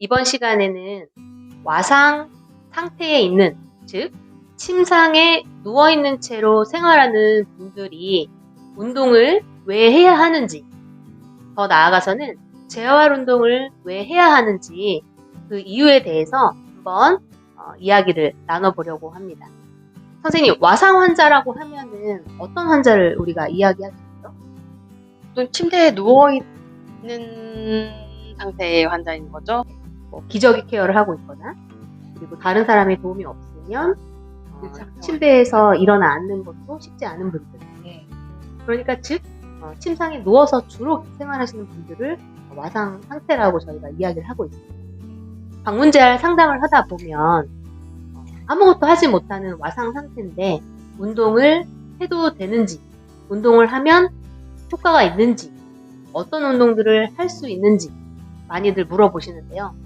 이번 시간에는 와상 상태에 있는, 즉 침상에 누워있는 채로 생활하는 분들이 운동을 왜 해야 하는지, 더 나아가서는 재활 운동을 왜 해야 하는지 그 이유에 대해서 한번 이야기를 나눠보려고 합니다. 선생님, 와상 환자라고 하면은 어떤 환자를 우리가 이야기할 수 있죠? 또 침대에 누워있는 상태의 환자인 거죠. 기저귀 케어를 하고 있거나, 그리고 다른 사람의 도움이 없으면 상태가 침대에서 일어나 앉는 것도 쉽지 않은 분들. 네. 그러니까 즉 침상에 누워서 주로 생활하시는 분들을 와상 상태라고 저희가 이야기를 하고 있습니다. 방문제할 상담을 하다 보면 아무것도 하지 못하는 와상 상태인데 운동을 해도 되는지, 운동을 하면 효과가 있는지, 어떤 운동들을 할 수 있는지 많이들 물어보시는데요.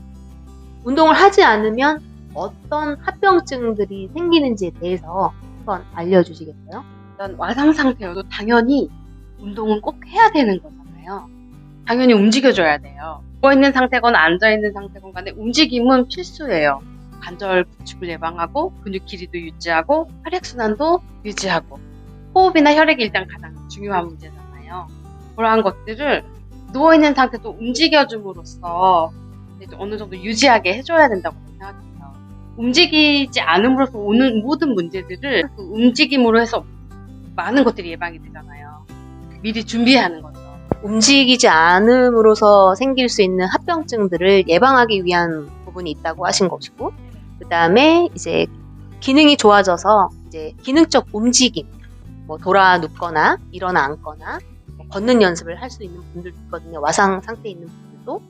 운동을 하지 않으면 어떤 합병증들이 생기는지에 대해서 한번 알려주시겠어요? 일단 와상 상태여도 당연히 운동은 꼭 해야 되는 거잖아요. 당연히 움직여줘야 돼요. 누워있는 상태건 앉아있는 상태건 간에 움직임은 필수예요. 관절 부축을 예방하고 근육 길이도 유지하고 혈액순환도 유지하고 호흡이나 혈액이 일단 가장 중요한 문제잖아요. 그러한 것들을 누워있는 상태도 움직여줌으로써 어느 정도 유지하게 해줘야 된다고 생각해요. 움직이지 않음으로써 오는 모든 문제들을 그 움직임으로 해서 많은 것들이 예방이 되잖아요. 미리 준비하는 거죠. 움직이지 않음으로써 생길 수 있는 합병증들을 예방하기 위한 부분이 있다고 하신 것이고, 그 다음에 이제 기능이 좋아져서 이제 기능적 움직임, 돌아 눕거나 일어나 앉거나 걷는 연습을 할 수 있는 분들도 있거든요. 와상 상태에 있는 분들도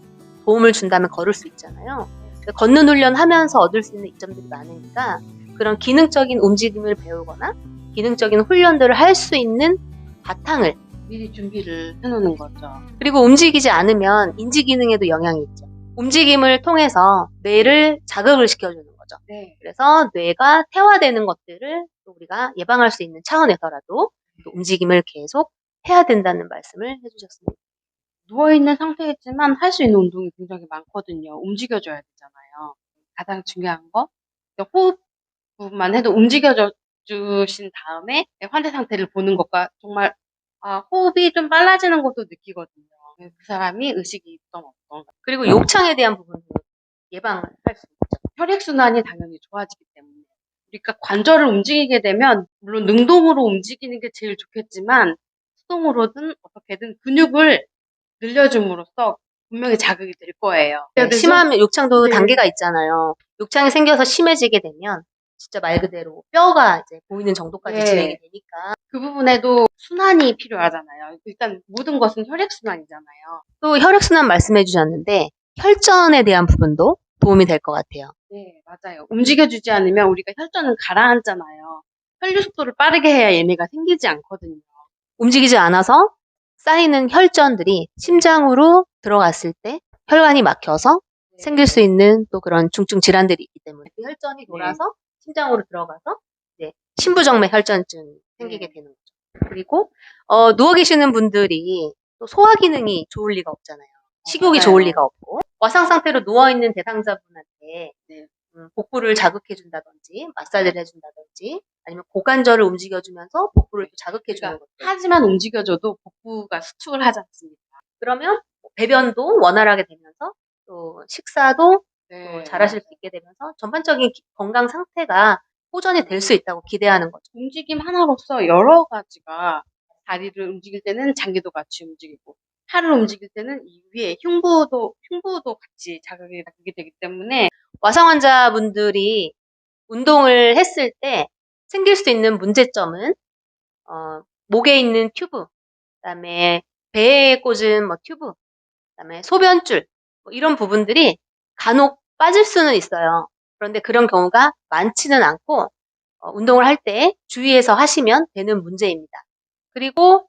도움을 준다면 걸을 수 있잖아요. 걷는 훈련 하면서 얻을 수 있는 이점들이 많으니까 그런 기능적인 움직임을 배우거나 기능적인 훈련들을 할 수 있는 바탕을 미리 준비를 해놓는 거죠. 그리고 움직이지 않으면 인지 기능에도 영향이 있죠. 움직임을 통해서 뇌를 자극을 시켜주는 거죠. 네. 그래서 뇌가 퇴화되는 것들을 또 우리가 예방할 수 있는 차원에서라도 또 움직임을 계속 해야 된다는 말씀을 해주셨습니다. 누워있는 상태이지만 할 수 있는 운동이 굉장히 많거든요. 움직여줘야 되잖아요. 가장 중요한 거, 호흡 부분만 해도 움직여줘 주신 다음에 환자 상태를 보는 것과 정말 호흡이 좀 빨라지는 것도 느끼거든요. 그 사람이 의식이 있던 어떤 그리고 욕창에 대한 부분도 예방을 할 수 있죠. 혈액순환이 당연히 좋아지기 때문에 그러니까 관절을 움직이게 되면 물론 능동으로 움직이는 게 제일 좋겠지만 수동으로든 어떻게든 근육을 늘려줌으로써 분명히 자극이 될 거예요. 심하면 욕창도 네. 단계가 있잖아요. 욕창이 생겨서 심해지게 되면 진짜 말 그대로 뼈가 이제 보이는 정도까지 네. 진행이 되니까 그 부분에도 순환이 필요하잖아요. 일단 모든 것은 혈액순환이잖아요. 또 혈액순환 말씀해 주셨는데 혈전에 대한 부분도 도움이 될 것 같아요. 네, 맞아요. 움직여주지 않으면 우리가 혈전은 가라앉잖아요. 혈류 속도를 빠르게 해야 얘네가 생기지 않거든요. 움직이지 않아서 쌓이는 혈전들이 심장으로 들어갔을 때 혈관이 막혀서 생길 수 있는 또 그런 중증 질환들이 있기 때문에 그 혈전이 돌아서 심장으로 들어가서 이제 심부정맥 혈전증이 생기게 되는 거죠. 그리고 누워 계시는 분들이 또 소화 기능이 좋을 리가 없잖아요. 식욕이 맞아요. 좋을 리가 없고 와상 상태로 누워 있는 대상자분한테 복부를 자극해 준다든지 마사지를 해준다든지 아니면 고관절을 움직여주면서 복부를 또 자극해 주는 그러니까 것들. 하지만 움직여줘도 복부가 수축을 하지 않습니까? 그러면 배변도 원활하게 되면서 또 식사도 또 잘하실 수 있게 되면서 전반적인 건강 상태가 호전이 될 수 있다고 기대하는 거죠. 움직임 하나로서 여러 가지가 다리를 움직일 때는 장기도 같이 움직이고 팔을 움직일 때는 이 위에 흉부도 같이 자극이 되기 때문에 와상 환자분들이 운동을 했을 때 생길 수 있는 문제점은 목에 있는 튜브, 그다음에 배에 꽂은 튜브, 그다음에 소변줄 이런 부분들이 간혹 빠질 수는 있어요. 그런데 그런 경우가 많지는 않고 운동을 할 때 주의해서 하시면 되는 문제입니다. 그리고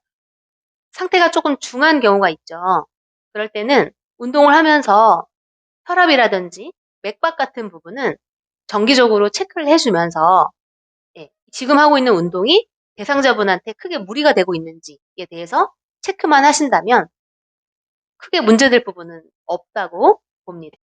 상태가 조금 중한 경우가 있죠. 그럴 때는 운동을 하면서 혈압이라든지 맥박 같은 부분은 정기적으로 체크를 해주면서 지금 하고 있는 운동이 대상자분한테 크게 무리가 되고 있는지에 대해서 체크만 하신다면 크게 문제될 부분은 없다고 봅니다.